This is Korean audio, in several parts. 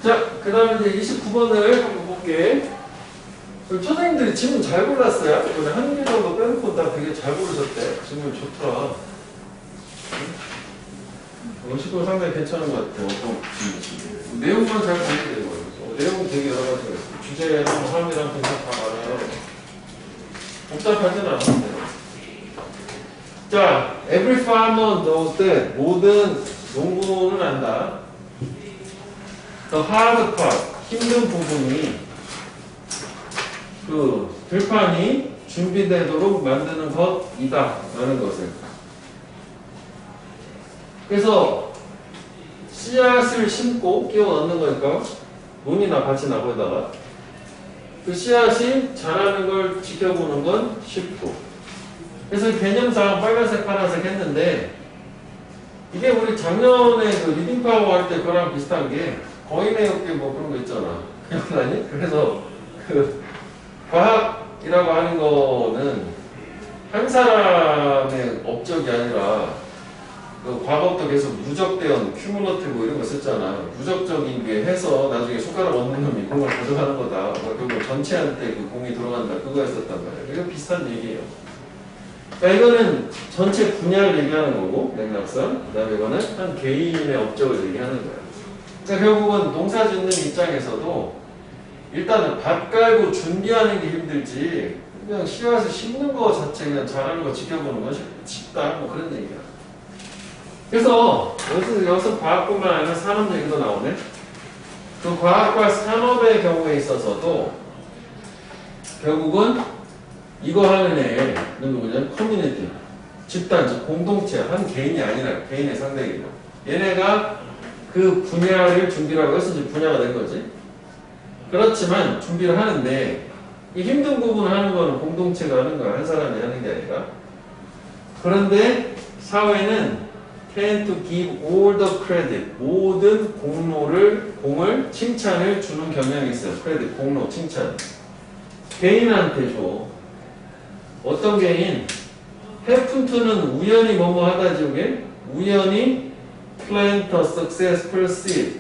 자, 그 다음에 이제 29번을 한번 볼게. 선생님들이 질문 잘 골랐어요. 이번에 한 개 정도 빼놓고 다 되게 잘 고르셨대. 질문 좋더라. 50번 상당히 괜찮은 것 같아요. 어떤 내용만 잘 보면 되는 거예요. 내용은 되게 여러 가지가 있어요. 주제랑 사람이랑 분석 다 많아요. 복잡하진 않았어요. 자, every farmer knows that 모든 농부는 안다. The hard part, 힘든 부분이 그 들판이 준비되도록 만드는 것이다 라는 것을. 그래서 씨앗을 심고 끼워 넣는 거니까 논이나 밭이나 거기다가 그 씨앗이 자라는 걸 지켜보는 건 쉽고. 그래서 개념상 빨간색 파란색 했는데 이게 우리 작년에 그 리딩파워 할 때 그거랑 비슷한 게 거인의 엽기 뭐 그런 거 있잖아. 기억나니? 그래서 그 과학이라고 하는 거는 한 사람의 업적이 아니라 그 과거부터 계속 누적되어 큐뮬러티브 이런 거 썼잖아. 누적적인 게 해서 나중에 손가락 없는 놈이 그걸 가져가는 거다. 결국 전체한테 그 공이 들어간다. 그거 했었단 말이야. 이거 비슷한 얘기예요. 그러니까 이거는 전체 분야를 얘기하는 거고 맥락상. 그 다음에 이거는 한 개인의 업적을 얘기하는 거야. 그러니까 결국은 농사 짓는 입장에서도 일단은 밭 깔고 준비하는 게 힘들지 그냥 씨앗을 심는 거 자체 그냥 자라는 거 지켜보는 건 쉽다. 뭐 그런 얘기야. 그래서 여기서 과학뿐만 아니라 산업 얘기도 나오네. 그 과학과 산업의 경우에 있어서도 결국은 이거 하는 애는 누구냐면 커뮤니티, 집단, 즉 공동체, 한 개인이 아니라 개인의 상대이고 얘네가 그 분야를 준비라고 해서 이제 분야가 된 거지. 그렇지만 준비를 하는데 이 힘든 부분을 하는 거는 공동체가 하는 거야. 한 사람이 하는 게 아니라. 그런데 사회는 tend to give all the credit. 모든 공을, 칭찬을 주는 경향이 있어요. 크레딧, 공로, 칭찬. 개인한테 줘. 어떤 개인? happen to는 우연히 뭐뭐 하다지, 이게? 우연히 plant a successful seed.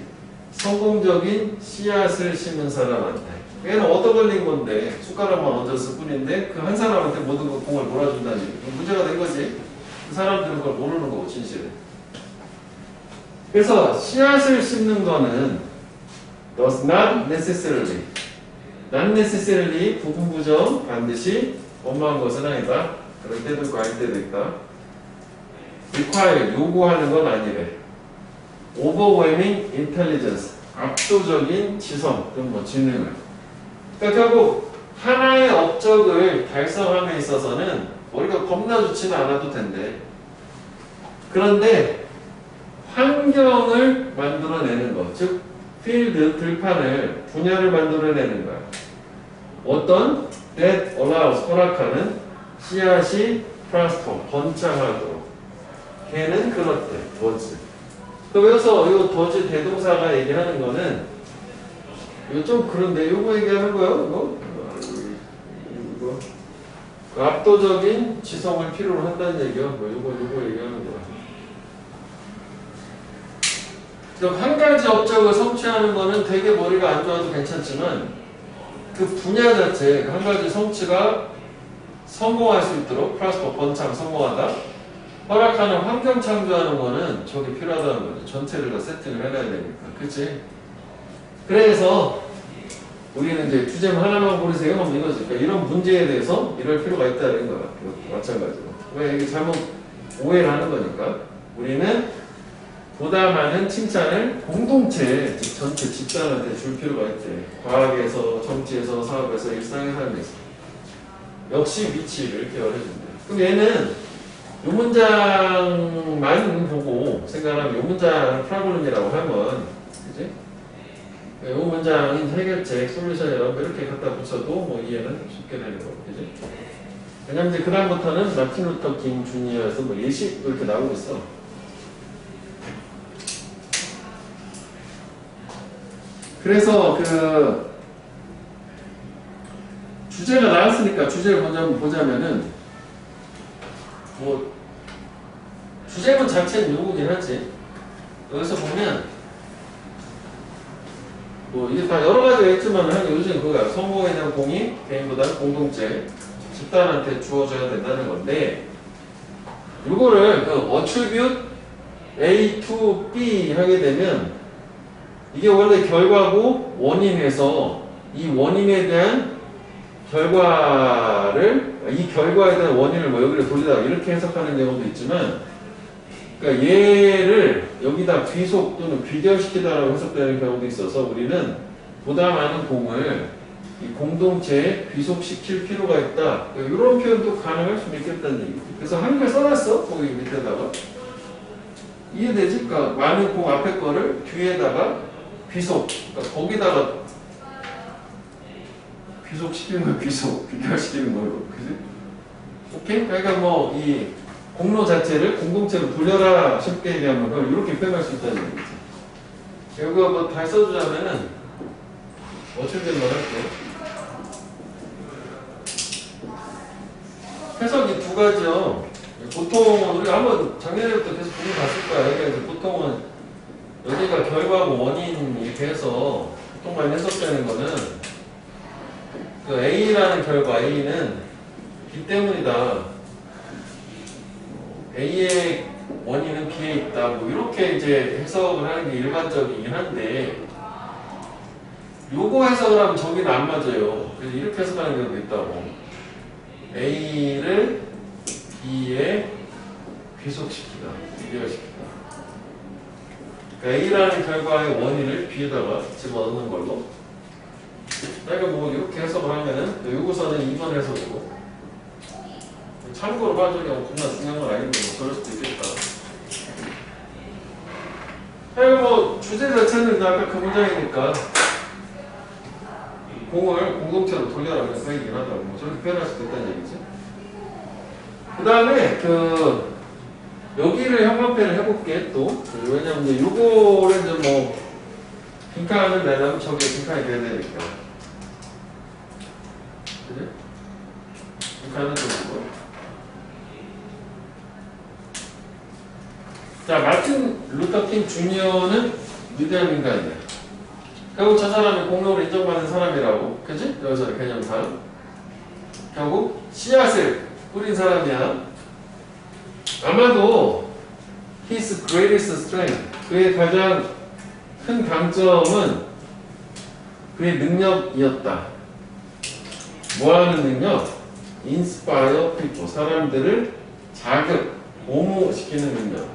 성공적인 씨앗을 심은 사람한테. 얘는 얻어 걸린 건데, 숟가락만 얹었을 뿐인데, 그 한 사람한테 모든 그 공을 몰아준다는 얘기. 문제가 된 거지. 그 사람들은 그걸 모르는 거고, 진실은. 그래서 씨앗을 심는 거는 does not necessarily 부분부정 반드시 엄마한 것은 아니다. 그럴 때도 있고 아닐 때도 있다. require 요구하는 건 아니래. overwhelming intelligence 압도적인 지성 또는 뭐 지능을. 그러니까 결국 하나의 업적을 달성함에 있어서는 머리가 겁나 좋지는 않아도 된대. 그런데 환경을 만들어내는 것, 즉 필드, 들판을, 분야를 만들어내는 거야. 어떤 that allows, 허락하는 씨앗이 prosper, 번창하도록. 걔는 그렇대, 더즈. 그래서 이 더즈 대동사가 얘기하는 거는 이거 좀 그런데 이거 얘기하는 거예요, 이거? 압도적인 지성을 필요로 한다는 얘기야. 뭐 이거 얘기하는 거야. 한 가지 업적을 성취하는 거는 되게 머리가 안 좋아도 괜찮지만 그 분야 자체 한 가지 성취가 성공할 수 있도록 프라스퍼 번창 성공하다 허락하는 환경 창조하는 거는 저게 필요하다는 거죠. 전체를 다 세팅을 해놔야 되니까. 그치? 그래서 우리는 이제 주제만 하나만 고르세요 하면 이거지. 그러니까 이런 문제에 대해서 이럴 필요가 있다는 거야. 마찬가지로. 왜 이게 잘못 오해를 하는 거니까. 우리는 보다 많은 칭찬을 공동체, 즉 전체 집단한테 줄 필요가 있대. 과학에서, 정치에서, 사업에서, 일상의 삶에서. 역시 위치를 계열해준대. 그럼 얘는 요 문장만 보고 생각하면 요 문장 프로블럼이라고 하면, 그지? 요 문장인 해결책, 솔루션이라고 이렇게 갖다 붙여도 뭐 이해는 쉽게 되는 거, 그지? 왜냐면 이제 그다음부터는 마틴 루터 킹 주니어에서 뭐 예시 이렇게 나오고 있어. 그래서 그 주제가 나왔으니까 주제를 먼저 한번 보자면은 뭐 주제문 자체는 요거긴 하지. 여기서 보면 뭐 이게 다 여러 가지가 있지만 요즘 그거야. 성공에 대한 공이 개인보다는 공동체, 집단한테 주어져야 된다는 건데, 이거를 그 attribute A to B 하게 되면 이게 원래 결과고 원인에서 이 원인에 대한 결과를 이 결과에 대한 원인을 뭐 여기를 돌리다 이렇게 해석하는 경우도 있지만, 그러니까 얘를 여기다 귀속 또는 귀결시키다라고 해석되는 경우도 있어서 우리는 보다 많은 공을 이 공동체에 귀속시킬 필요가 있다. 이런 표현도 가능할 수 있겠다는 얘기. 그래서 한글 써놨어. 거기 밑에다가. 이해되지? 그러니까 많은 공 앞에 거를 뒤에다가 귀속. 그러니까 거기다가 귀속시키는 거 귀속, 귀결시키는 걸로. 그지? 오케이? 그러니까 뭐 이 공로 자체를 공동체로 돌려라 쉽게 얘기하면 그걸 이렇게 표현할 수 있다는 얘기지. 이거 뭐 다 써주자면은 어떻게 된 걸 할게. 해석이 두 가지요. 보통 우리가 한번 작년에부터 계속 보고 봤을 거야. 그러니까 이제 보통은 여기가 결과고 원인 이렇게 해서 보통만 해석되는 거는 그 A라는 결과 A는 B 때문이다. A의 원인은 B에 있다. 뭐 이렇게 이제 해석을 하는 게 일반적이긴 한데 요거 해석을 하면 저기는 안 맞아요. 그래서 이렇게 해석하는 경우도 있다고. A를 B에 귀속시키다, 비교시키다. 그러니까 A라는 결과의 원인을 B에다가 집어넣는 걸로. 그러니까 뭐 이렇게 해석을 하면은 요거서는 2번 해석으로. 참고로 봐주기 겁나 중요한 건 아닌데 뭐 그럴 수도 있겠다. 그리고 뭐 주제 자체는 아까 그 문장이니까 공을 공동체로 돌려라 그래서 얘기긴 하다고 뭐 저렇게 표현할 수도 있다는 얘기지. 그 다음에 그 여기를 형광펜을 해볼게 또. 왜냐면 이제 요거를 이제 뭐 빈칸을 내려면 저게 빈칸이 돼야 되니까. 그지? 빈칸은 좀 이거. 자, 마틴 루터 킹 주니어는 위대한 인간이야. 결국 저 사람이 공로를 인정받는 사람이라고. 그지? 여기서 개념상. 결국 씨앗을 뿌린 사람이야. 아마도 his greatest strength, 그의 가장 큰 강점은 그의 능력이었다. 뭐하는 능력? inspire people, 사람들을 자극, 고무시키는 능력.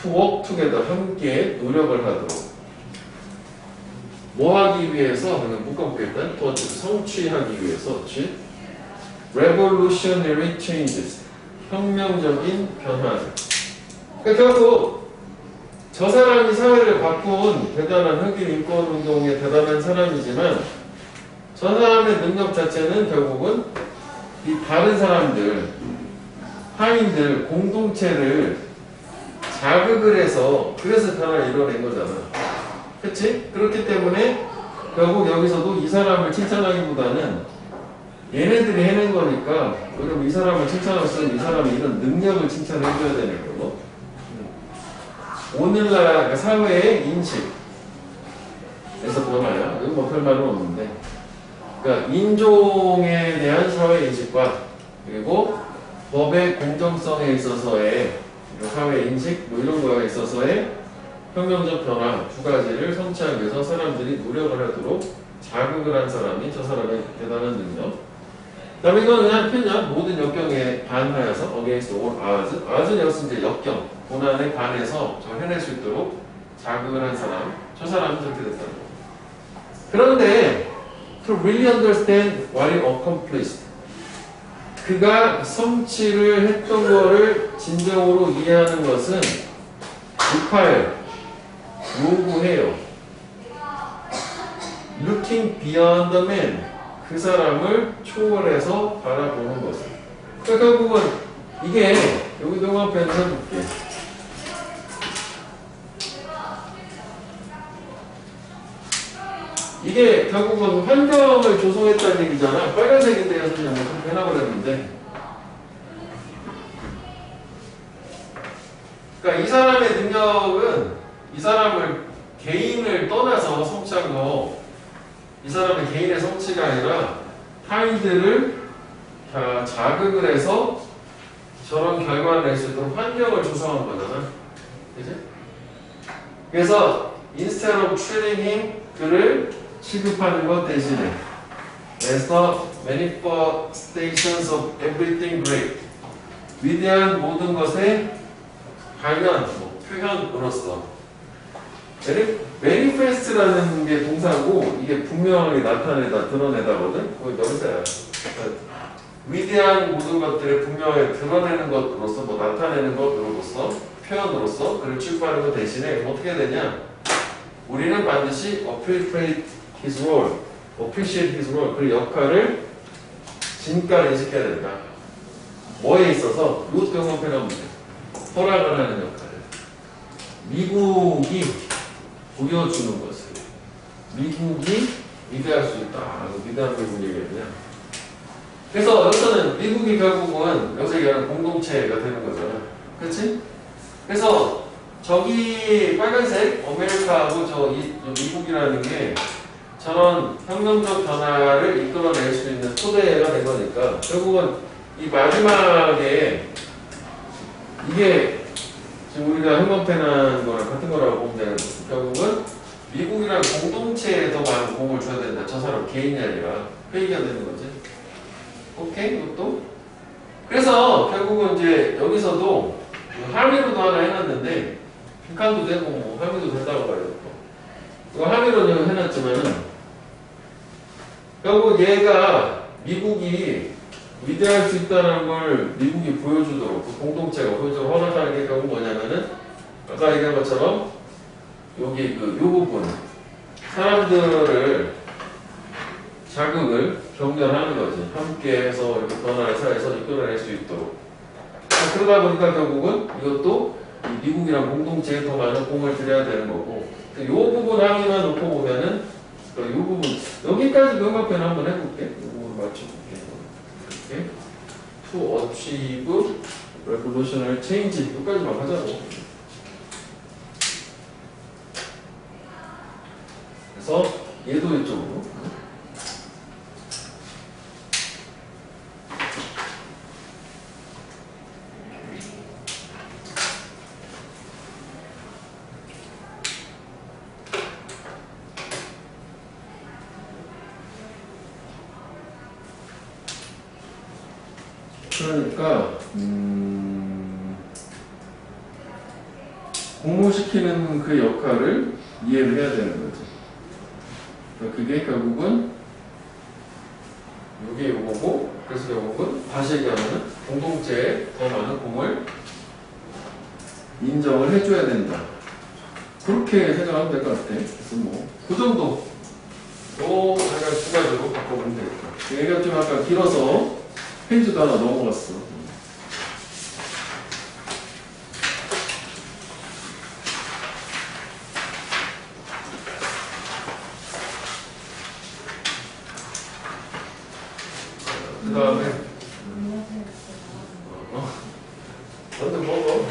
to work together, 함께 노력을 하도록. 뭐 하기 위해서? 그냥 묶어볼게 일단. 더 성취하기 위해서. revolutionary changes, 혁명적인 변화를. 그러니까 결국 저 사람이 사회를 바꾼 대단한 흑인 인권 운동의 대단한 사람이지만 저 사람의 능력 자체는 결국은 이 다른 사람들, 하인들, 공동체를 자극을 해서 그래서 변화를 이뤄낸 거잖아. 그치? 그렇기 때문에 결국 여기서도 이 사람을 칭찬하기보다는 얘네들이 해낸 거니까 그럼 이 사람을 칭찬할수록 이 사람의 이런 능력을 칭찬해줘야 되는 거고. 오늘날 사회의 인식에서 변화야. 이건 뭐 별말은 없는데. 그러니까 인종에 대한 사회 인식과 그리고 법의 공정성에 있어서의 사회 인식 뭐 이런 거에 있어서의 혁명적 변화 두 가지를 성취하기 위해서 사람들이 노력을 하도록 자극을 한 사람이 저 사람의 대단한 능력. 그 다음에 이건 그냥 편냥 모든 역경에 반하여서 against all odds. odds는 여기서 이제 역경, 고난에 반해서 저 해낼 수 있도록 자극을 한 사람. 저 사람은 저렇게 됐다는 거. 그런데 to really understand what he accomplished, 그가 성취를 했던 거를 진정으로 이해하는 것은 require, 요구해요. looking beyond the man, 그 사람을 초월해서 바라보는 것을. 그러니까 결국은 이게 여기 동화편에서 볼게. 이게 결국은 환경을 조성했다는 얘기잖아. 빨간색인데요, 선생님. 그렇게 해놔버렸는데. 그러니까 이 사람의 능력은 이 사람을 개인을 떠나서 성취한 거, 이 사람의 개인의 성취가 아니라 타인들을 자극을 해서 저런 결과를 낼 수 있도록 환경을 조성한 거잖아. 그지? 그래서 instead of treating him, 그를 취급하는 것 대신에 as the manifestations of everything great, 위대한 모든 것의 발견, 표현으로서. manifest라는 게 동사고 이게 분명하게 나타내다, 드러내다거든. 그거 명사야. 위대한 모든 것들을 분명하게 드러내는 것으로서, 나타내는 것으로서, 표현으로서 그를 취급하는 것 대신에 어떻게 되냐? 우리는 반드시 appreciate his role, 그 역할을 진가를 인식해야 된다. 뭐에 있어서? 이것도 영어표현 하면 돼. 허락을 하는 역할을. 미국이 보여주는 것을. 미국이 위대할 수 있다. 위대한 미국 얘기했냐? 그래서 여기서는 미국이 결국은 여기서 얘기하는 공동체가 되는 거잖아. 그렇지? 그래서 저기 빨간색 아메리카하고 이 미국이라는 게 저런 혁명적 변화를 이끌어낼 수 있는 토대가 된 거니까 결국은 이 마지막에 이게 지금 우리가 혁명패난 거랑 같은 거라고 보면 되는 거죠. 결국은 미국이랑 공동체에 더 많은 공을 줘야 된다. 저 사람 개인이 아니라 회의가 되는 거지. 오케이? 이것도? 그래서 결국은 이제 여기서도 함의로도 하나 해놨는데 빈칸도 되고 함의도 된다고 봐요. 이거 함의로 해놨지만은 결국 얘가 미국이 위대할 수 있다는 걸 미국이 보여주도록 그 공동체가 보여주도록 허락하는 게 결국 뭐냐면은 아까 얘기한 것처럼 여기 요 부분 사람들을 자극을 경련하는 거지. 함께 해서 이렇게 변화를 사회에서 이끌어낼 수 있도록. 그러다 보니까 결국은 이것도 미국이랑 공동체에 더 많은 공을 들여야 되는 거고. 이 부분 항의만 놓고 보면은 이 부분 여기까지 명확표현 한번 해볼게. 이거 맞춰볼게. 이렇게 to achieve revolutionary change 여기까지만 하자고. 그래서 얘도 이쪽으로. 그러니까 공모시키는 그 역할을 이해를 해야 되는 거지. 그게 결국은 이게 요거고, 그래서 결국은 다시 얘기하면 공동체에 더 많은 공을 인정을 해줘야 된다. 그렇게 생각하면 될 것 같아. 그래서 그 정도. 제가 두 가지로 바꿔보면 되겠다. 얘가 좀 아까 길어서 페이지도 하나 넘어갔어. 그 다음에 먼저 먹어.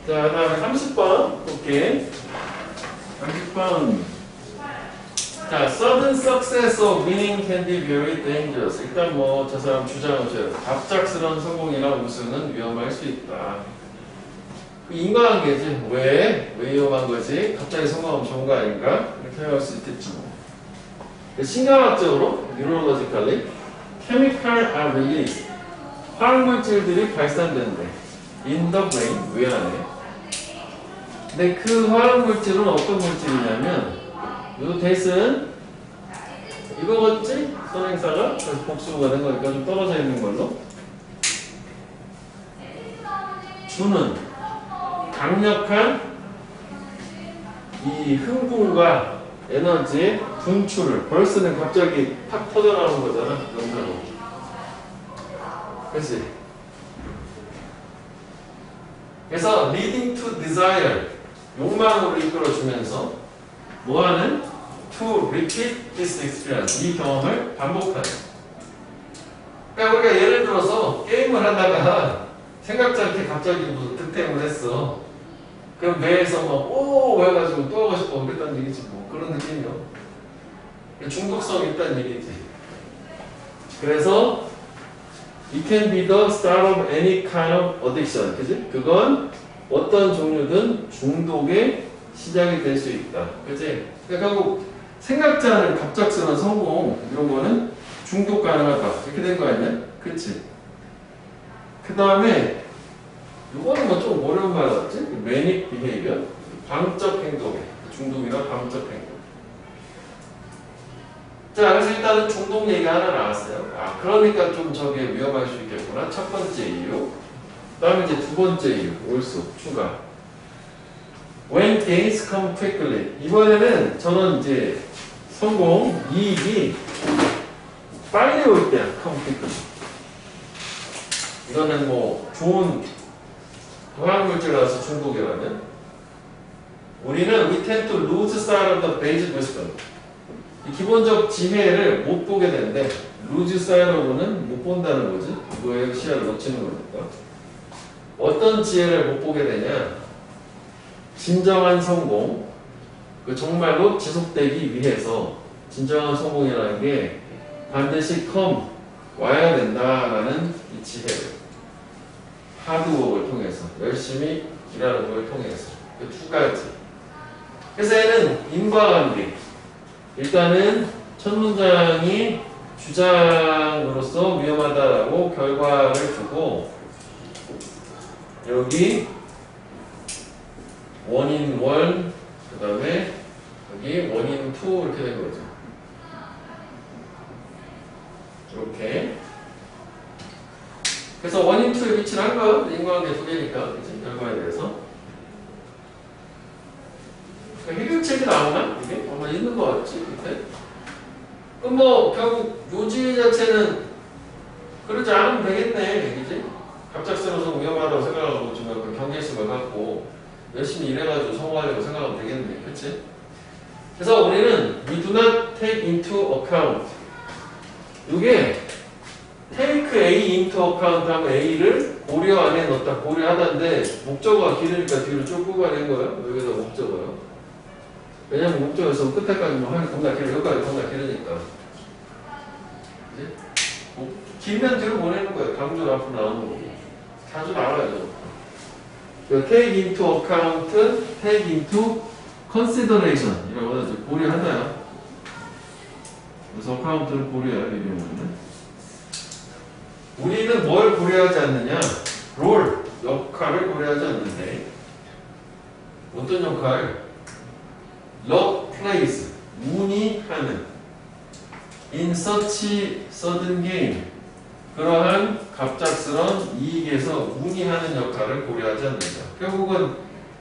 자, 다음에 30번 볼게. 30번. 자, sudden success of winning can be very dangerous. 일단 저 사람 주장을 줘요. 갑작스러운 성공이나 우승은 위험할 수 있다. 인과관계지. 왜 위험한 거지? 갑자기 성공하면 좋은 거 아닌가? 이렇게 생각할 수 있겠지. 신경학적으로, neurologically, chemical are released. 화학물질들이 발산된대. in the brain, 뇌 안에. 근데 그 화학물질은 어떤 물질이냐면 요 대은 이거겠지? 선행사가 그래서 복수가 된 거니까 좀 떨어져 있는 걸로 주는 강력한 이 흥분과 에너지의 분출을 벌스는 갑자기 탁 터져나오는 거잖아. 영상으로. 그치? 그래서 leading to desire, 욕망으로 이끌어주면서 뭐하는? to repeat this experience, 이 경험을 반복하는. 그러니까 우리가 예를 들어서 게임을 하다가 생각지 않게 갑자기 무슨 득템을 했어. 그럼 뇌에서 막 오! 해가지고 또 하고 싶어 그랬다는 얘기지 뭐. 그런 느낌이요. 중독성이 있다는 얘기지. 그래서 it can be the start of any kind of addiction. 그지? 그건 어떤 종류든 중독의 시작이 될 수 있다. 그지? 그러니까 결국 생각지 않은 갑작스러운 성공 이런 거는 중독 가능하다. 이렇게 된 거 아니야? 그치? 그 다음에 이거는 뭐 좀 어려운 말 같지? manic behavior. 방적 행동에 중독이나 방적 행동. 자, 그래서 일단은 중독 얘기 하나 나왔어요. 아, 그러니까 좀 저게 위험할 수 있겠구나. 첫 번째 이유. 그 다음에 이제 두 번째 이유. 올수 추가. When gains come quickly. 이번에는 저는 이제 성공, 이익이 빨리 올 때야. come quickly. 이거는 뭐 좋은 화학물질이라서 중독이라면 우리는 we tend to lose sight of the basic wisdom. 이 기본적 지혜를 못 보게 되는데 lose sight으로는 못 본다는 거지. 그거에 시야를 놓치는 거니까. 어떤 지혜를 못 보게 되냐? 진정한 성공, 그 정말로 지속되기 위해서 진정한 성공이라는 게 반드시 와야 된다라는 이 지혜를 하드워크를 통해서 열심히 일하는 걸 통해서 그 두 가지. 그래서 얘는 인과관계. 일단은 첫 문장이 주장으로서 위험하다라고 결과를 주고 여기 원인 1, 그 다음에 여기 원인 2 이렇게 된 거죠. 이렇게. 그래서 원인 2에 위치를 한 거예요. 인과관계 두 개니까. 그치? 결과에 대해서. 해결책이 나오나? 이게? 아마 있는 거 같지? 밑에? 그럼 뭐, 결국 요지 자체는 그러지 않으면 되겠네. 그지? 갑작스러워서 위험하다고 생각하고 좀 약간 경계심을 갖고 열심히 일해가지고 성공하려고 생각하면 되겠네. 그치? 그래서 우리는 we do not take into account. 이게 take A into account 하면 A를 고려 안에 넣었다. 고려하다인데 목적어가 길으니까 뒤로 쭉 뽑아낸 거예요. 여기다 목적어요. 왜냐면 목적어에서 끝에까지 뭐 하면 겁나 길어. 여기까지 겁나 길으니까. 그치? 뭐 길면 뒤로 보내는 거예요. 강조 앞으로 나오는 거고. 자주 나와야죠. take into account, take into consideration 이라고 하죠. 고려하나요? 그래서 account를 고려해요. 이 경우는. 우리는 뭘 고려하지 않느냐? 롤, 역할을 고려하지 않는데 어떤 역할? love plays, 운이 하는 in such sudden gain 그러한 갑작스런 이익에서 운이 하는 역할을 고려하지 않는다. 결국은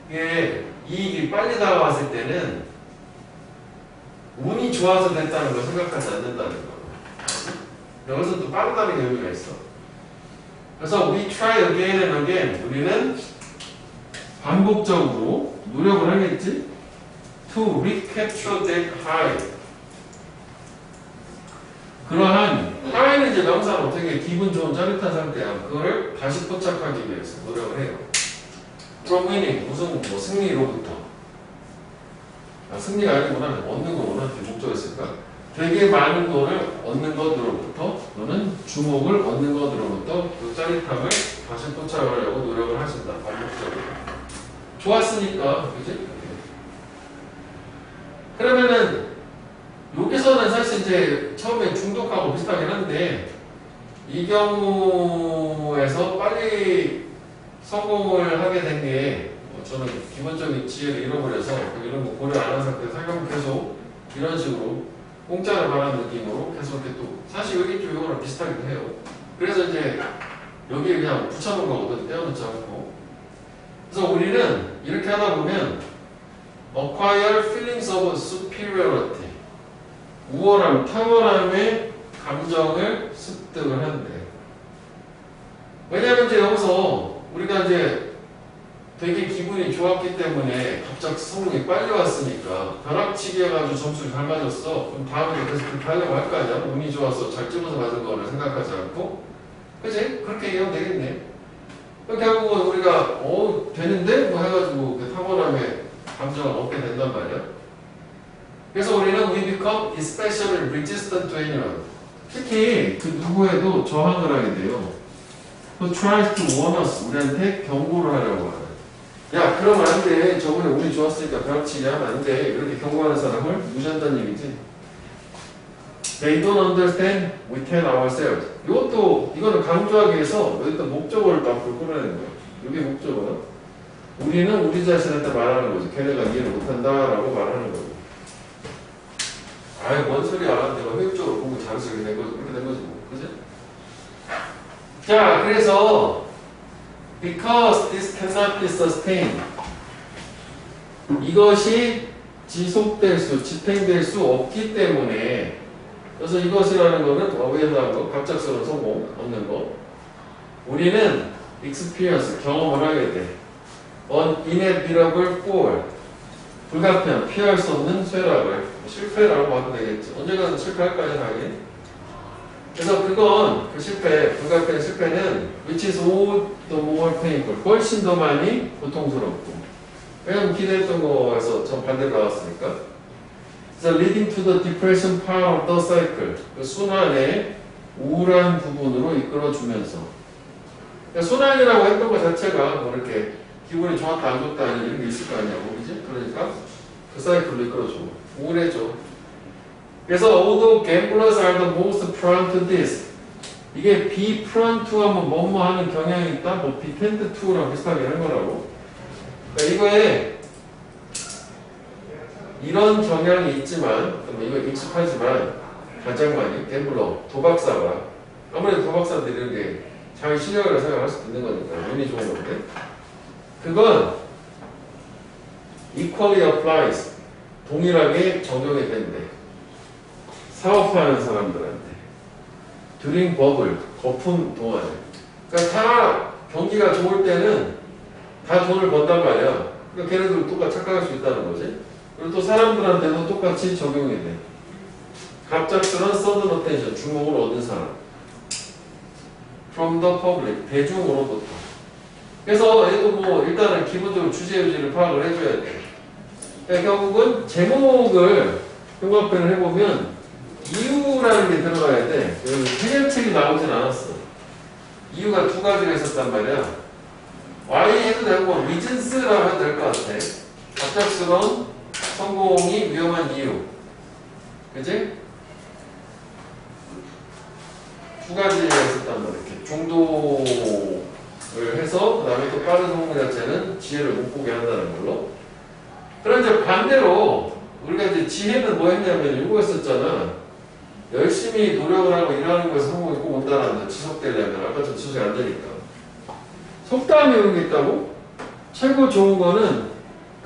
이게 이익이 빨리 다가왔을 때는 운이 좋아서 됐다는 걸 생각하지 않는다는 거. 여기서 또 빠르다는 게 의미가 있어. 그래서 we try again and again. 우리는 반복적으로 노력을 하겠지. To recapture that high. 그러한 high는 이제 명사로 되게 기분 좋은 짜릿한 상태야. 그거를 다시 포착하기 위해서 노력을 해요. From winning, 무슨 뭐 승리로부터. 아, 승리가 아니구나. 얻는 거구나. 목적했을까? 되게 많은 거를 얻는 것으로부터 너는 주목을 얻는 것으로부터 그 짜릿함을 다시 포착하려고 노력을 하신다. 반복적으로. 좋았으니까, 그지? 그러면은 여기서는 사실 이제 처음에 중독하고 비슷하긴 한데 이 경우에서 빨리 성공을 하게 된 게 저는 기본적인 지혜를 잃어버려서 이런 거 고려 안 한 상태에서 살면 계속 이런 식으로 공짜를 바라는 느낌으로 계속 이렇게 또 사실 여기 좀 이거랑 비슷하기도 해요. 그래서 이제 여기에 그냥 붙여놓은 거거든. 떼어놓지 않고. 그래서 우리는 이렇게 하다 보면 acquire feelings of superiority 우월함, 탁월함의 감정을 습득을 한대. 왜냐면 이제 여기서 우리가 이제 되게 기분이 좋았기 때문에 갑자기 성능이 빨리 왔으니까 벼락치기 해가지고 점수를 잘 맞았어. 그럼 다음에 계속 그렇게 하려고 할 거 아니야? 운이 좋아서 잘 찍어서 맞은 거를 생각하지 않고. 그치? 그렇게 얘기하면 되겠네. 결국은 우리가 되는데? 뭐 해가지고 그 탁월함의 감정을 얻게 된단 말이야. 그래서 우리는 we become especially resistant to anyone. 특히 그 누구에도 저항을 하게 돼요. who tries to warn us. 우리한테 경고를 하려고 하는. 야, 그러면 안 돼. 저번에 운이 좋았으니까 벼락치기 하면 안 돼. 이렇게 경고하는 사람을 무시한다는 얘기지. They don't understand. We can ourselves. 이거는 강조하기 위해서 여기다 목적어를 앞으로 끌어내는 거야. 이게 목적어야. 우리는 우리 자신한테 말하는 거지. 걔네가 이해를 못한다라고 말하는 거고. 아이, 뭔 소리야. 내가 효율적으로 공부 잘해서 그렇게 된 거지. 그렇게 된 거지 뭐. 그지? 자, 그래서 because this cannot be sustained. 이것이 지탱될 수 없기 때문에. 그래서 이것이라는 거는 위에서 한 거, 갑작스러운 성공 얻는 거. 우리는 experience, 경험을 하게 돼. an inevitable fall, 불가피한, 피할 수 없는 쇠락을, 실패라고 봐도 되겠지. 언젠가는 실패할 거 아니야, 당연히. 그래서 그 실패, 불가피한 실패는 which is all the more painful, 훨씬 더 많이 고통스럽고. 왜냐면 기대했던 거에서 전 반대로 나왔으니까. 그래서 leading to the depression part of the cycle, 그 순환의 우울한 부분으로 이끌어주면서. 그러니까 순환이라고 했던 것 자체가 뭐 이렇게 기분이 좋았다 안 좋다 이런 게 있을 거 아니냐고, 그지? 그러니까 그 사이클로 이끌어줘. 우울해져. 그래서 although gamblers are the most prone to this, 이게 be prone to 하면 뭐뭐 하는 경향이 있다, 뭐 be tend to랑 비슷하게 하는 거라고. 그러니까 이거에 이런 경향이 있지만, 이거 익숙하지만 가장 많이 갬블러, 도박사가 아무래도 도박사들이 이런 게 자기 실력이라고 생각할 수도 있는 거니까 운이 좋은 건데, 그건 equally applies, 동일하게 적용이 된대. 사업하는 사람들한테 during bubble, 거품 동안에. 그러니까 다 경기가 좋을 때는 다 돈을 번단 말이야. 그러니까 걔네들 똑같이 착각할 수 있다는 거지. 그리고 또 사람들한테도 똑같이 적용이 돼. 갑작스런 sudden attention, 주목을 얻은 사람. from the public, 대중으로부터. 그래서 얘도 뭐 일단은 기본적으로 주제의지를 파악을 해줘야 돼. 그러니까 결국은 제목을 형광펜을 해보면 이유라는 게 들어가야 돼. 여기 해결책이 나오진 않았어. 이유가 두 가지가 있었단 말이야. why 해도 되고 reasons라고 해도 될 것 같아. 갑작스러운 성공이 위험한 이유. 그치? 두 가지가 있었단 말이야. 이렇게 중독을 해서 그 다음에 또 빠른 성공 자체는 지혜를 못 보게 한다는 걸로. 그럼 이제 반대로 우리가 이제 지혜는 뭐 했냐면 이거 했었잖아. 열심히 노력을 하고 일하는 거에서 성공이 꼭 온다는 거, 지속되려면. 아까 좀 지속이 안 되니까. 속담이 이런 게 있다고? 최고 좋은 거는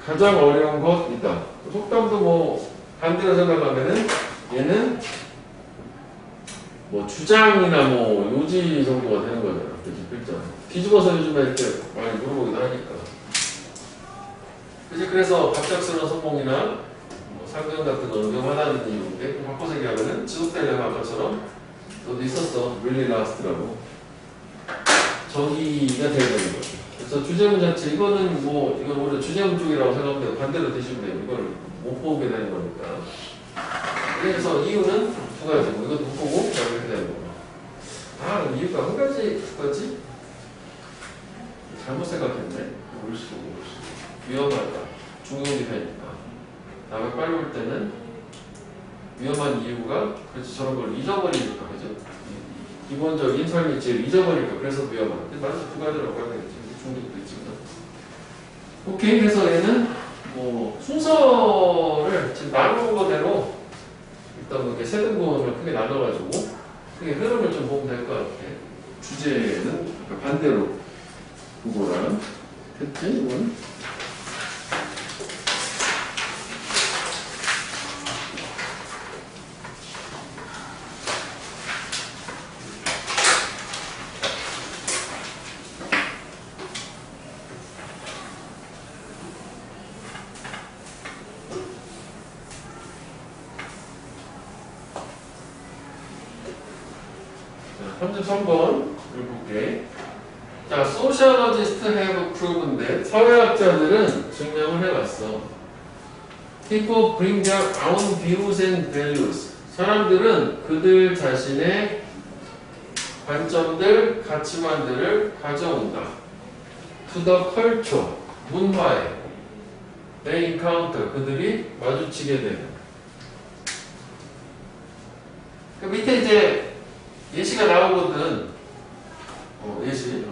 가장 어려운 것이다. 속담도 뭐 반대로 생각하면은 얘는 뭐 주장이나 뭐 요지 정도가 되는 거잖아. 그치? 뒤집어서 요즘에 이렇게 많이 물어보기도 하니까. 그치? 그래서 갑작스러운 성공이나 상금 같은 거 응용하다는 이유인데, 바꿔서 얘기하면은 지속되려면 아까처럼 너도 있었어. really last라고. 저기가 돼야 되는 거죠. 그래서 주제문 자체, 이건 원래 주제문 쪽이라고 생각하면 되고, 반대로 드시면 돼요. 이걸 못 보게 되는 거니까. 그래서 이유는 두 가지. 이것도 못 보고, 이렇게 되는 거. 이유가 한 가지까지? 잘못 생각했네. 올수록. 위험하다. 중용이 되니까. 다음에 빨리 올 때는 위험한 이유가, 그렇지, 저런 걸 잊어버리니까, 그죠? 기본적인 삶의 지혜를 잊어버리니까, 그래서 위험한. 근데 맞아, 두 가지라고 하면 되겠지. 중독도 있지만. 오케이, 그래서 얘는 뭐 순서를 지금 나눈 거대로 일단 뭐 이렇게 세 등분을 크게 나눠가지고 크게 흐름을 좀 보면 될 것 같아. 주제는 반대로 그거랑 됐지, 이건? 33번 읽을게. 자, sociologists have proven that 사회학자들은 증명을 해왔어. People bring their own views and values. 사람들은 그들 자신의 관점들, 가치관들을 가져온다. To the culture, 문화에. They encounter, 그들이 마주치게 되는. 그 밑에 이제 예시가 나오거든. 예시.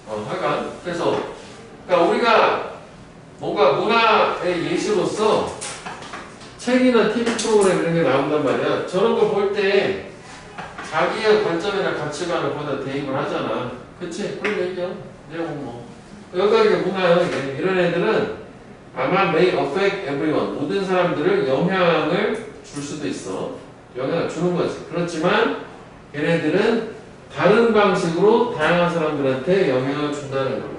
하여간. 그래서, 그러니까 우리가 뭔가 문화의 예시로서 책이나 TV 프로그램 이런 게 나온단 말이야. 저런 거 볼 때 자기의 관점이나 가치관을 거기다 대입을 하잖아. 그치? 그런 얘기죠. 내용 뭐. 여기가 이게 문화예요, 이게. 이런 애들은 아마 may affect everyone. 모든 사람들을 영향을 줄 수도 있어. 영향을 주는 거지. 그렇지만 얘네들은 다른 방식으로 다양한 사람들한테 영향을 준다는 거야.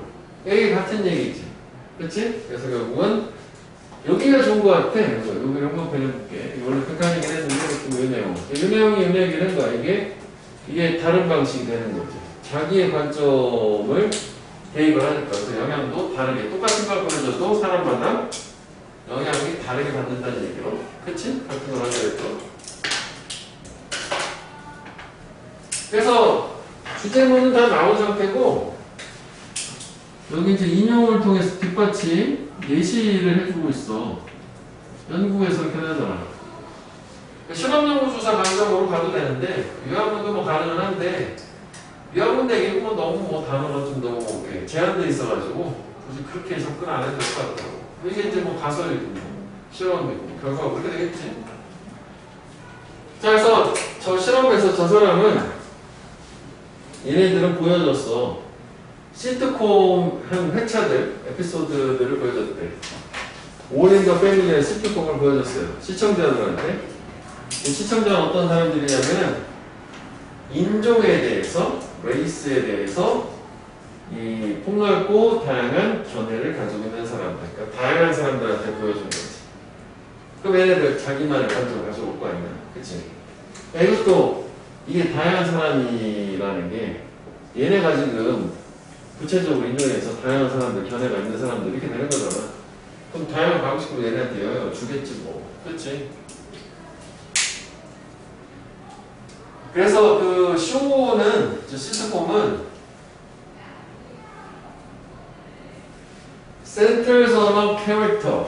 이게 같은 얘기지. 그치? 그래서 결국은 여기가 좋은 것 같아. 그래서 여기를 한번 배워볼게. 원래 극한이긴 했는데 이 내용. 이 내용이 이 얘기는 거야. 이게 다른 방식이 되는 거지. 자기의 관점을 대입을 하니까. 그래서 영향도 다르게. 똑같은 걸 보여줘도 사람마다 영향이 다르게 받는다는 얘기로. 그치? 같은 걸 하자 했어. 그래서 주제문은 다 나온 상태고 여기 이제 인용을 통해서 뒷받침 예시를 해주고 있어. 연구에서 이렇게 하잖아. 실험연구조사 관점으로 가도 되는데 유학문도 뭐 가능은 한데 유학문 되기는 뭐 너무 뭐 단어가 좀 너무 이렇게 제한돼 있어가지고 굳이 그렇게 접근 안 해도 될 것 같다고. 이게 이제 뭐 가설이고 뭐 실험이고 결과가 그렇게 되겠지. 자, 그래서 저 실험에서 저 사람은 얘네들은 보여줬어. 시트콤 한 회차들, 에피소드들을 보여줬대. 올인더 패밀리의 시트콤을 보여줬어요. 시청자들한테. 이 시청자는 어떤 사람들이냐면 인종에 대해서, 레이스에 대해서 이 폭넓고 다양한 견해를 가지고 있는 사람들. 그러니까 다양한 사람들한테 보여준 거지. 그럼 얘네들 자기만의 관점을 가져올 거 아니야. 그치? 이것도 이게 다양한 사람이라는 게 얘네가 지금 구체적으로 인정해서 다양한 사람들, 견해가 있는 사람들 이렇게 되는 거잖아. 그럼 다양한 방식으로 얘네한테 영향을 주겠지 뭐. 그치? 그래서 그 쇼는, 시트콤은 centers on a character.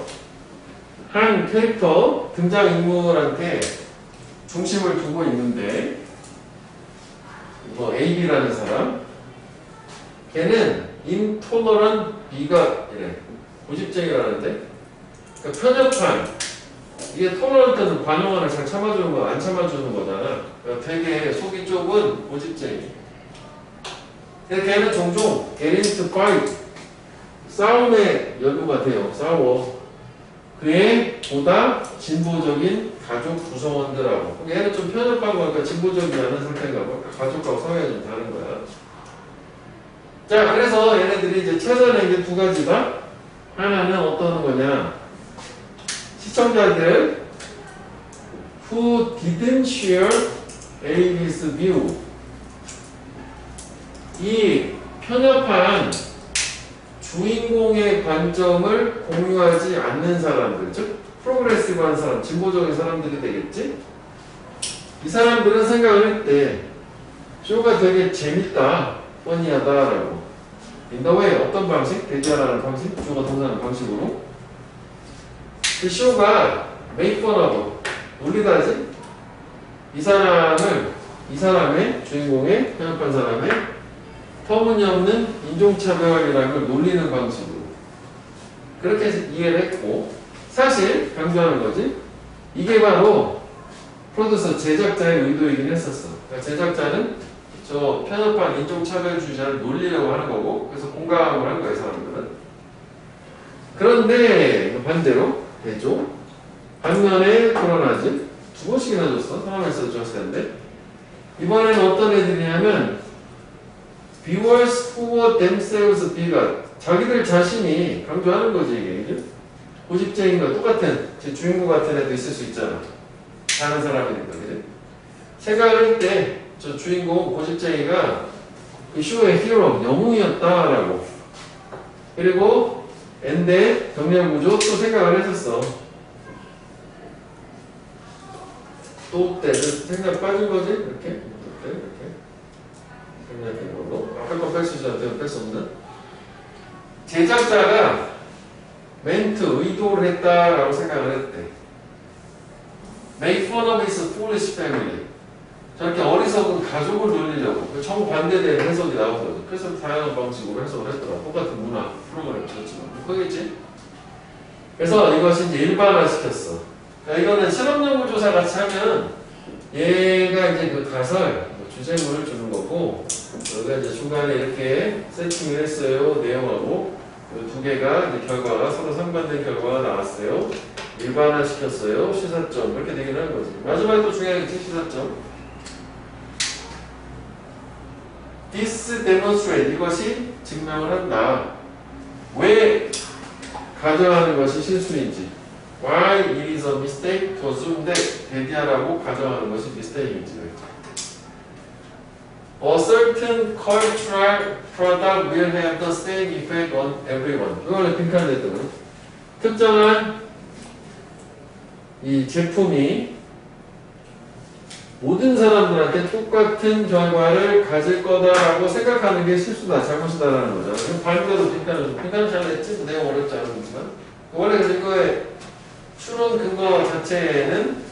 한 캐릭터, 등장인물한테 중심을 두고 있는데 AB라는 사람 걔는 intolerant 비각이래. 고집쟁이라는데 그러니까 편협한 이게 tolerant는 관용안을 잘 참아주는 거 안 참아주는 거잖아. 그러니까 되게 속이 좁은 고집쟁이. 근데 걔는 종종 get into fight 싸움의 연구가 돼요. 싸워. 그의 보다 진보적인 가족 구성원들하고 얘는 좀 편협하고 그러니까 진보적이지 않은 상태인가 봐. 가족하고 사회가 좀 다른 거야. 자, 그래서 얘네들이 이제 최선의 게 두 가지다. 하나는 어떤 거냐? 시청자들 who didn't share AB's view. 이 편협한 주인공의 관점을 공유하지 않는 사람들, 즉 프로그레시브한 사람, 진보적인 사람들이 되겠지? 이 사람들은 생각을 했대. 쇼가 되게 재밌다, 뻔히하다라고. 인더웨이 어떤 방식? 대지하라는 방식? 쇼가 동사하는 방식으로. 그 쇼가 메이크펀하고 놀리다지? 이 사람의 주인공의 편협한 사람의 터무니없는 인종차별이라는 걸 놀리는 방식으로 그렇게 해서 이해를 했고 사실 강조하는 거지 이게 바로 프로듀서 제작자의 의도이긴 했었어. 그러니까 제작자는 저 편협한 인종차별주의자를 놀리려고 하는 거고 그래서 공감을 한 거야 이 사람들은. 그런데 반대로 대조 반면에 드러나지 두 번씩이나 줬어. 상황에서 줬을 텐데 이번에는 어떤 애들이냐면 viewers who were themselves bigot. 자기들 자신이 강조하는 거지 이게. 고집쟁이가 똑같은 제 주인공 같은 애도 있을 수 있잖아. 다른 사람이니까 그지? 생각을 할 때 저 주인공 고집쟁이가 그 쇼의 히어로 영웅이었다라고. 그리고 엔데 정렬 구조 또 생각을 했었어. 또 때 생각 빠진 거지? 이렇게 생각인 걸로. 앞에 거 뺄 수 있어야 돼요. 뺄 수 없는. 제작자가 멘트 의도를 했다라고 생각을 했대. Make fun of his foolish family. 저렇게 어리석은 가족을 놀리려고 정반대되는 해석이 나오거든. 그래서 다양한 방식으로 해석을 했더라. 똑같은 문화 프로그램이었지만 그거겠지. 그래서 이것이 이제 일반화시켰어. 그러니까 이거는 실험연구 조사 같이 하면 얘가 이제 그 가설 주제물을 주는 거고 여기가 이제 중간에 이렇게 세팅을 했어요. 내용하고 그 두 개가 이제 결과가 서로 상반된 결과가 나왔어요. 일반화시켰어요. 시사점 이렇게 되긴 하는 거지. 마지막에 또 중요하겠지 시사점. This demonstrate 이것이 증명을 한다. 왜 가정하는 것이 실수인지. Why it is a mistake to assume that 대디하라고 가정하는 것이 mistake인지. A certain cultural product will have the same effect on everyone. 이거는 빈칸됐던 특정한 이 제품이 모든 사람들한테 똑같은 결과를 가질 거다라고 생각하는 게 실수다, 잘못이다라는 거죠. 반대로 빈칸은 잘 냈지, 내용 어렵지 않으니까. 원래 그래서 이거의 추론 근거 자체에는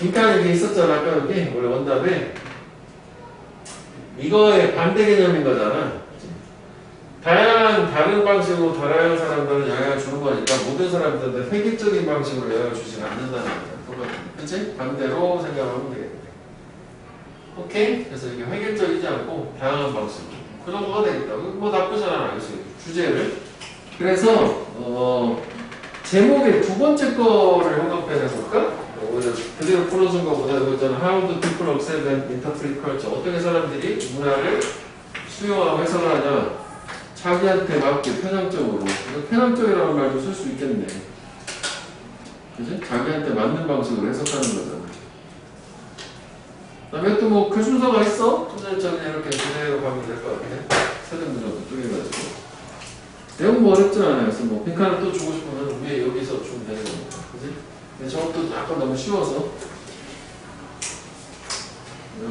빈칸이 이게 있었잖아, 아까 여기 원래 원답에. 이거의 반대 개념인 거잖아. 다양한 다른 방식으로 다양한 사람들은 영향을 주는 거니까 모든 사람들한테 획일적인 방식으로 영향을 주지는 않는다는 거야. 그치? 반대로 생각하면 되겠네. 오케이? 그래서 이게 획일적이지 않고 다양한 방식으로. 그 정도가 되겠다. 뭐 나쁘지 않아. 주제를. 그래서 제목의 두 번째 거를 형광펜 해볼까? 오히려 그대로 풀어준 것보다 이거 있잖아. How do people accept and interpret culture? 어떻게 사람들이 문화를 수용하고 해석을 하냐? 자기한테 맞게 편향적으로. 편향적이라는 말도 쓸 수 있겠네. 그치? 자기한테 맞는 방식으로 해석하는 거잖아. 그 다음에 또 뭐 그 순서가 있어? 초전처럼 이렇게 그대로 가면 될 것 같아. 세대 문제도 쪼개가지고. 내용 뭐 어렵진 않아요. 그래서 뭐 빈칸을 또 주고 싶으면 위에 여기서 주면 되는 거니까. 그치? 근데 저것도 약간 너무 쉬워서. 그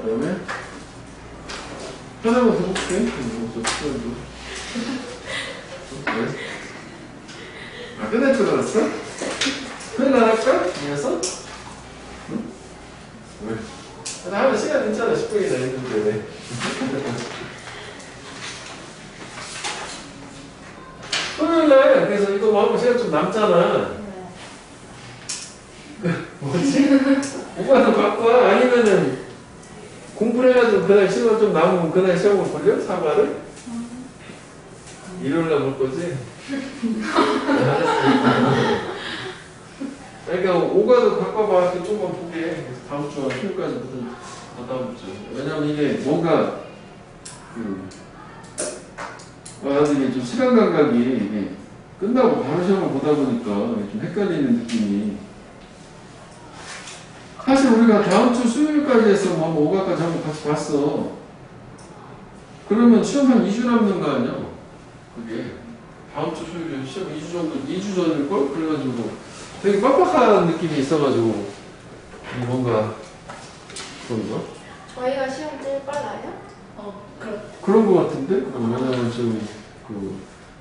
다음에 하나만 더 볼게. 아, 끝낼 줄 알았어? 큰일 안 할까? 이어서? 응? 왜? 나 하면 시간 있잖아. 10분이나 있는데 왜? 토요일날 그래서 이거 뭐 하면 시간 좀 남잖아. 뭐지? 오빠도 갖고 와? 아니면은 공부를 해가지고 그날 시간 좀 남으면 그날 시험을 보려? 사과를? 일요일날 볼 거지? 그러니까 오가도 갖고 와봐. 좀만 보게. 다음 주와 토요일까지 무슨 다음 주. 왜냐면 이게 뭔가 이게 좀 시간 감각이 이게 끝나고 바로 시험을 보다 보니까 좀 헷갈리는 느낌이. 사실 우리가 다음 주 수요일까지 해서 뭐 5가까지 한번 같이 봤어. 그러면 시험 한 2주 남는 거 아니야? 그게 다음 주 수요일 시험 2주 정도, 2주 전일걸? 그래가지고 되게 빡빡한 느낌이 있어가지고 뭔가 그런가? 저희가 시험 제일 빨라요? 그런 거 같은데? 왜냐면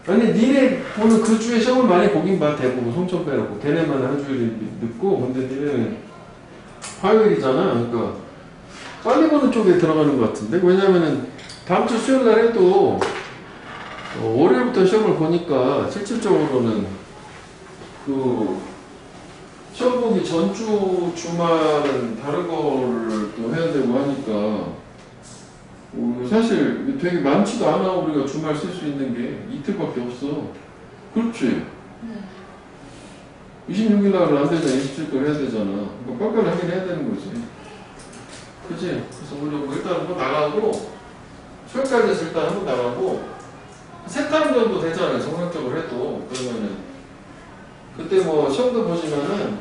아니 니네 보는 그 주에 시험을 많이 보긴 봐. 대부분 송천 빼놓고 걔네만 한 주일이 늦고. 근데 니네는 화요일이잖아. 그러니까 빨리 보는 쪽에 들어가는 것 같은데? 왜냐면은 다음 주 수요일 날 해도 월요일부터 시험을 보니까 실질적으로는 그 시험 보기 전주 주말은 다른 거를 또 해야 되고 하니까 사실 되게 많지도 않아. 우리가 주말 쓸 수 있는 게 이틀밖에 없어. 그렇지? 26일 날은 안 되잖아. 27도 해야 되잖아. 그러니까 빡빡이 하긴 해야 되는 거지. 그치? 그래서 우리 뭐 일단 한번 나가고 수요일까지 해서 일단 한번 나가고 세 타임 정도 되잖아요. 정상적으로 해도. 그러면은 그때 뭐 시험도 보시면은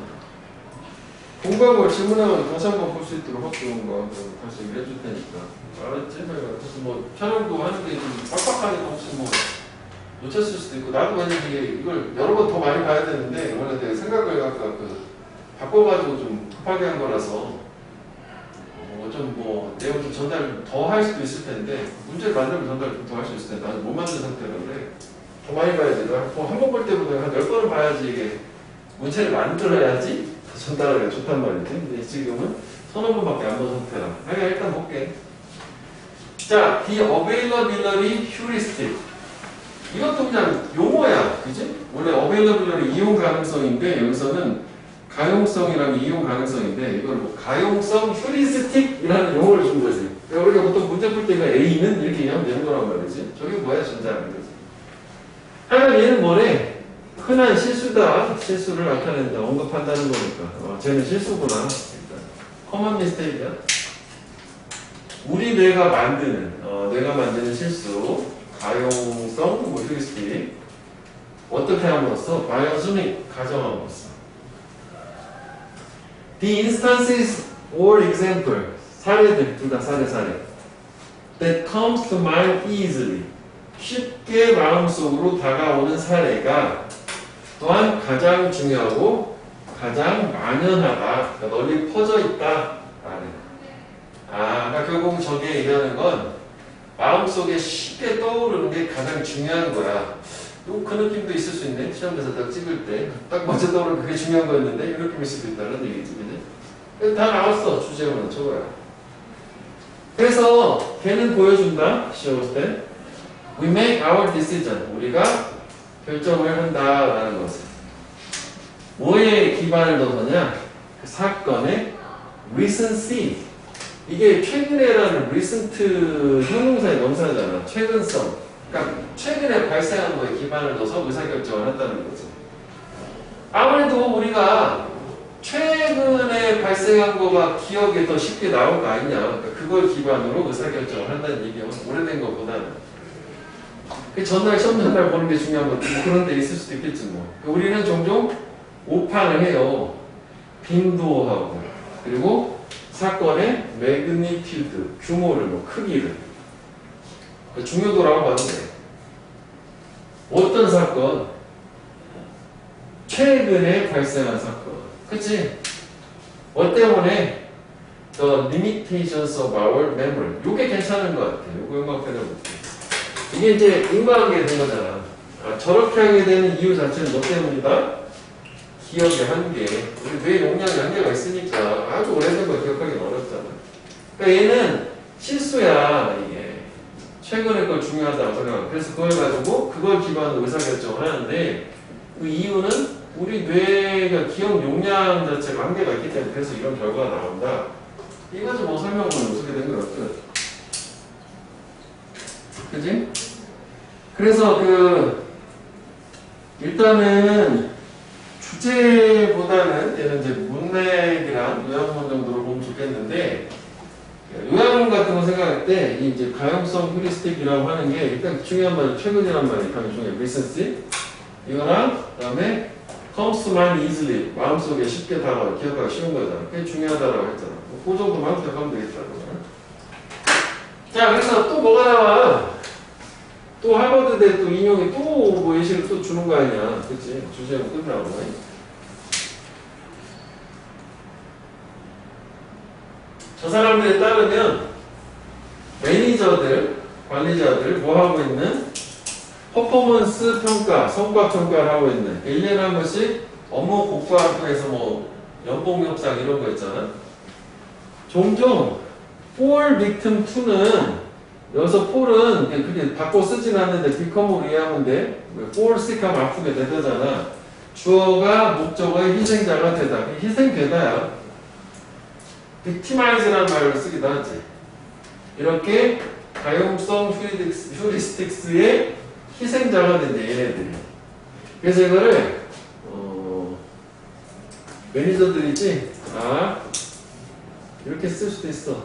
공부한 걸 질문하면 다시 한번 볼 수 있도록 할게 뭔가 다시 얘기해 줄 테니까 알았지? 그래서 뭐 촬영도 하는데 좀 빡빡하니까 혹시 뭐 놓쳤을 수도 있고 나도 만약에 이걸 여러 번 더 많이 봐야 되는데 원래 내가 생각을 아까 바꿔가지고 좀 급하게 한 거라서 좀 뭐 내용 좀 전달 더 할 수도 있을 텐데 문제를 만들면 전달 좀 더 할 수 있을 텐데 나는 못 만든 상태라 그래. 더 많이 봐야지. 한 번 볼 때보다 한 10번을 봐야지 이게 문제를 만들어야지 전달하기가 좋단 말이지. 근데 지금은 서너 번밖에 안 본 상태라. 그냥 일단 볼게. 자, the availability heuristic. 이것도 그냥 용어야. 그지? 원래 availability 이용 가능성인데 여기서는 가용성이랑 이용 가능성인데 이걸 뭐 가용성 휴리스틱이라는 용어를 준 거지. 그러니까 우리가 보통 문제 풀 때가 A는 이렇게 얘기하면 되는 거란 말이지. 저게 뭐야? 전자라는 거지. 하여간 얘는 뭐래? 흔한 실수다. 실수를 나타낸다. 언급한다는 거니까. 쟤는 실수구나. 커먼 미스테이크야. 우리 뇌가 만드는 실수. 가용성, 뭐 휴리스틱. 어떻게 함으로써? by assuming 가정함으로써. The instances or example, 사례들, 둘 다 사례. That comes to mind easily. 쉽게 마음속으로 다가오는 사례가 또한 가장 중요하고 가장 만연하다. 그러니까 널리 퍼져 있다. 그러니까 결국 저게 얘기하는 건 마음속에 쉽게 떠오르는 게 가장 중요한 거야. 그 느낌도 있을 수 있네. 시험에서 딱 찍을 때. 딱 먼저 떠오르는 그게 중요한 거였는데, 이 느낌일 수도 있다는 얘기지. 그지? 다 나왔어. 주제문은 저거야. 그래서 걔는 보여준다. 시험 볼 때. We make our decision. 우리가 결정을 한다라는 것을. 뭐에 기반을 둬서냐? 그 사건의 recency. 이게 최근에라는 recent 형용사의 명사잖아. 최근성. 그러니까 최근에 발생한 거에 기반을 둬서 의사결정을 한다는 거지. 아무래도 우리가 최근에 발생한 거가 기억에 더 쉽게 나올 거 아니냐. 그러니까 그걸 기반으로 의사결정을 한다는 얘기야. 오래된 것보다는. 전날, 시험 전날 보는 게 중요한 건 그런 데 있을 수도 있겠지 뭐. 우리는 종종 오판을 해요. 빈도하고. 그리고 사건의 매그니튜드, 규모를, 뭐 크기를. 중요도라고 봐도 돼. 어떤 사건? 최근에 발생한 사건. 그치? 뭐 때문에? The limitations of our memory. 요게 괜찮은 것 같아. 요거 음악해볼게. 이게 이제 인과관계 된 거잖아. 저렇게 하게 되는 이유 자체는 뭐 때문이다? 기억의 한계. 우리 뇌 용량이 한계가 있으니까 아주 오래된 거 기억하기는 어렵잖아. 그러니까 얘는 실수야, 이게. 최근에 걸 중요하다고 생각하고. 그래서 그걸 가지고 그걸 기반으로 의사결정을 하는데 그 이유는 우리 뇌가 기억 용량 자체가 한계가 있기 때문에 그래서 이런 결과가 나온다. 이거 좀 뭐 설명을 어떻게 된 건 없거든. 그지? 그래서 일단은 주제보다는 얘는 이제 문맥이랑 요약문 정도로 보면 좋겠는데 요약문 같은 거 생각할 때 이 이제 가용성 휴리스틱이라고 하는 게 일단 중요한 말이 최근이란 말이 가장 중요해요. recency 이거랑 그다음에 comes to mind easily 마음속에 쉽게 다가와 기억하기 쉬운 거잖아. 그게 중요하다라고 했잖아. 그 정도만 기억하면 되겠다고. 자, 그래서 또 뭐가 나와? 또 하버드대 또 인용이 또 뭐 예시를 또 주는 거 아니야. 그치? 주제는 끝나고. 저 사람들에 따르면 매니저들, 관리자들 뭐 하고 있는? 퍼포먼스 평가, 성과 평가를 하고 있는 1년에 한 번씩 업무 고과학교에서 뭐 연봉 협상 이런 거 있잖아. 종종 fall victim to는 여기서 fall은 그게 바꿔 쓰진 않는데 become으로 이해하면 돼. fall sick 하면 아프게 되다잖아. 주어가 목적어의 희생자가 되다. 희생되다야. victimize라는 말을 쓰기도 하지. 이렇게 가용성 휴리스틱스의 희생자가 된대, 얘네들이. 그래서 이거를 매니저들이지 이렇게 쓸 수도 있어.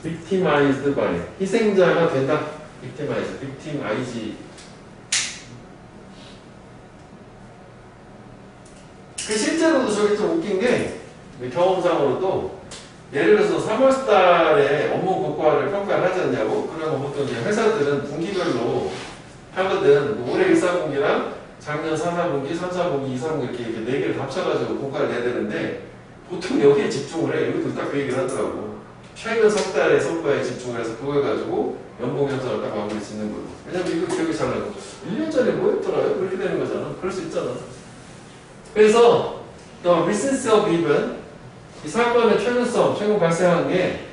victimized by 희생자가 된다. victimize, victimize. 그 실제로도 저게 좀 웃긴 게 경험상으로도 예를 들어서 3월 달에 업무 고과를 평가를 하지 않냐고. 그러면 보통 이제 회사들은 분기별로 하거든. 올해 1, 4분기랑 작년 4, 4분기, 3, 4분기, 2, 4분기 이렇게 4개를 다 합쳐가지고 고과를 내야 되는데 보통 여기에 집중을 해. 여기도 딱 그 얘기를 하더라고. 최근 석 달의 성과에 집중을 해서 그걸 가지고 연봉 형성을 딱 마무리 짓는 거고. 왜냐면 이거 기억이 잘 나고 1년 전에 뭐 했더라요? 그렇게 되는 거잖아. 그럴 수 있잖아. 그래서 The recency of event, 이 사건의 최근성, 최근 발생한 게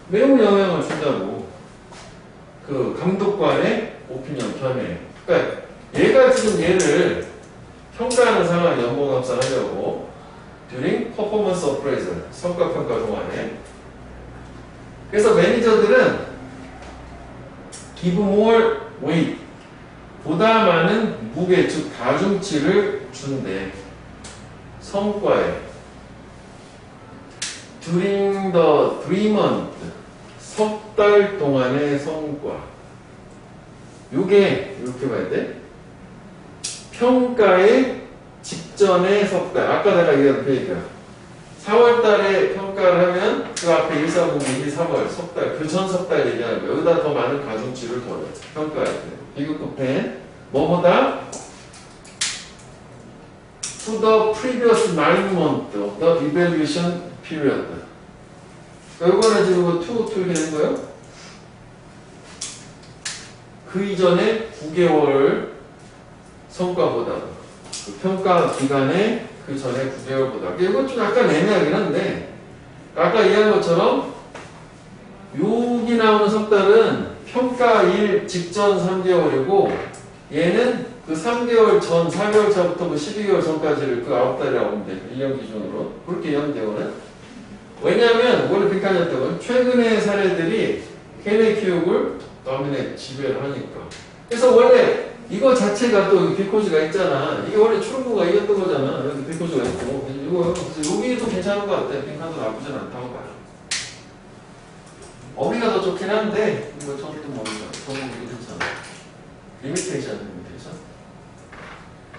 매우 영향을 준다고. 그 감독관의 오피니언, 견해. 그러니까 얘가 지금 얘를 평가하는 상황에 연봉 합산하려고 during performance appraisal, 성과 평가 동안에. 그래서 매니저들은 give more weight, 보다 많은 무게, 즉 가중치를 준대. 성과에. during the 3month, 석 달 동안의 성과. 요게 이렇게 봐야 돼. 평가의 직전의 석 달. 아까 내가 얘기한 그 얘기야. 4월 달에 평가를 하면 그 앞에 1, 4분기, 2, 3월 석 달, 그 전 석 달 얘기하는 거야. 여기다 더 많은 가중치를 더해. 평가할 때. 비교급해. 뭐보다? To the previous 9 months of the evaluation period. 이거는 지금 to 이렇게 되는 거예요? 그 이전에 9개월 성과보다. 그 평가 기간에 그 전에 9개월보다. 이건 좀 약간 애매하긴 한데, 아까 이해한 것처럼, 여기 나오는 석 달은 평가일 직전 3개월이고, 얘는 그 3개월 전, 4개월 차부터 그 12개월 전까지를 그 9달이라고 하면 돼. 1년 기준으로. 그렇게 이해하면 왜냐하면, 원래 그렇게 하셨던 건, 최근의 사례들이 걔네 교육을 다음에 지배를 하니까. 그래서 원래 이거 자체가 또 비코즈가 있잖아. 이게 원래 출근부가 이겼던 거잖아. 여기 비코즈가 있고. 이거, 그래서 여기도 괜찮은 것 같아. 빈칸도 나쁘진 않다고 봐요. 어휘가 더 좋긴 한데, 이거 저것도 뭡니까? 저는 이게 괜찮아. 리미테이션.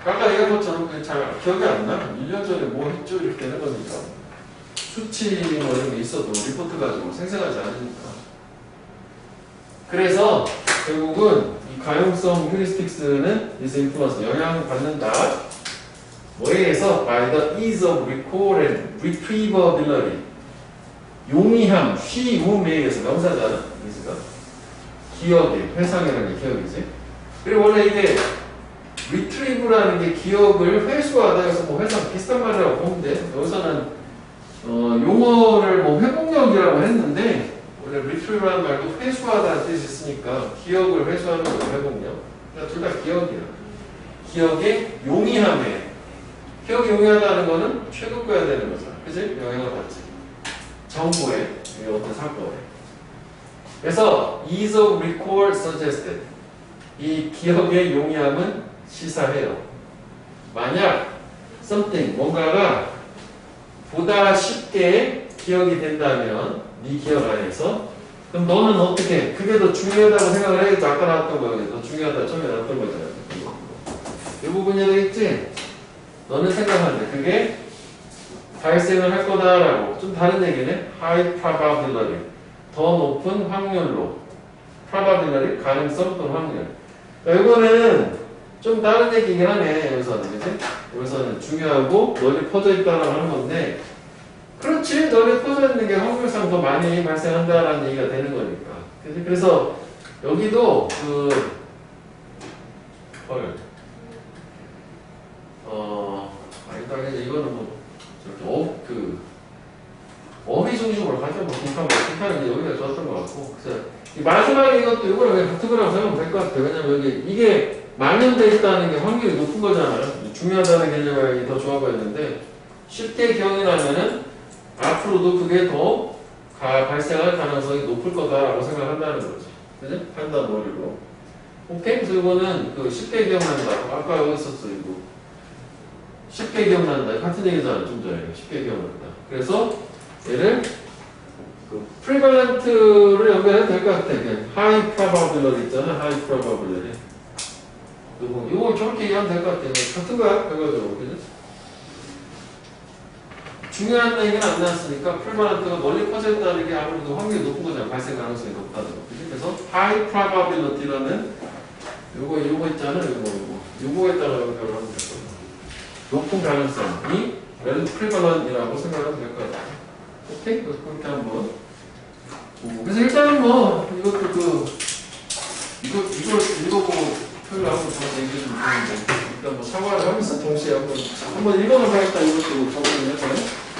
아까 얘기한 것처럼 잘 기억이 안 나. 1년 전에 뭐 했죠? 이렇게 되는 거니까. 수치 뭐 이런 게 있어도 리포트 가지고 생생하지 않으니까. 그래서 결국은 이 가용성 휴리스틱스는 is influence, 영향을 받는다. 뭐에 의해서? by the ease of recall and retrievability. 용이함, 쉬움에 의해서 명사잖아. ease가. 기억에, 회상이라는 게 기억이지. 그리고 원래 이게 retrieve라는 게 기억을 회수하다 해서 뭐 회상 비슷한 말이라고 보면 돼. 여기서는 용어를 뭐 회복력이라고 했는데 원래 retrieve라는 말도 회수하다는 뜻이 있으니까 기억을 회수하는 거죠. 회복력. 그러니까 둘 다 기억이야. 기억의 용이함에. 기억이 용이하다는 거는 최고가야 되는 거죠. 그치? 영향을 받지. 정보에, 어떤 사건에. 그래서 ease of recall suggested. 이 기억의 용이함은 시사해요. 만약 something, 뭔가가 보다 쉽게 기억이 된다면 네 기억 안에서 그럼 너는 어떻게 그게 더 중요하다고 생각을 해야겠죠. 아까 나왔던 거예요. 더 중요하다 처음에 나왔던 거잖아요. 이 부분이 되겠지. 너는 생각하는데 그게 발생을 할 거다라고. 좀 다른 얘기네. high probability, 더 높은 확률로. probability, 가능성 또는 확률. 이거는 좀 다른 얘기긴 하네. 여기서는 그치? 여기서는 중요하고 널리 퍼져 있다라고 하는 건데 그렇지. 널리 퍼져 있는 게 확률상 더 많이 발생한다라는 얘기가 되는 거니까. 그래서 여기도 아니다. 이거는 뭐 저렇게 어휘 중심으로 가죠. 뭐 빈칸은 이제 여기가 좋았던 것 같고. 그래서 이 마지막에 이것도 이거랑 그냥 같은 거라고 생각하면 될 것 같아요. 왜냐면 여기 이게 만연돼 있다는 게 확률이 높은 거잖아요. 중요하다는 개념이 더 좋아 보였는데 쉽게 기억이 나면은 앞으로도 그게 더 발생할 가능성이 높을 거다라고 생각한다는 거죠. 그죠? 판단 머리로. 오케이? 그래서 이거는 쉽게 기억난다. 아까 여기 있었어, 이거. 쉽게 기억난다. 같은 얘기잖아, 좀 전에. 쉽게 기억난다. 그래서 얘를 prevalent를 연결해도 될 것 같아. high probability 있잖아. high probability. 이거 저렇게 얘기하면 될 것 같아요. 같은 거야, 결과적으로. 그죠? 중요한 얘기는 안 나왔으니까 풀바란트가 널리 퍼져 있다는 게 아무래도 확률이 높은 거잖아. 발생 가능성이 높다는 거. 그치? 그래서 high probability라는 요거 있잖아요. 요거에다가 연결을 하면 될 거예요. 높은 가능성이 prevalent이라고 생각하면 될 거예요. 오케이? 그렇게 한번. 그래서 일단은 뭐 이것도 이걸 읽어보고 표현하고 저한테 얘기 좀 드리는데 일단 뭐 사과를 하면서 동시에 한번 읽어봐야겠다 이것도 적응을 해봐요.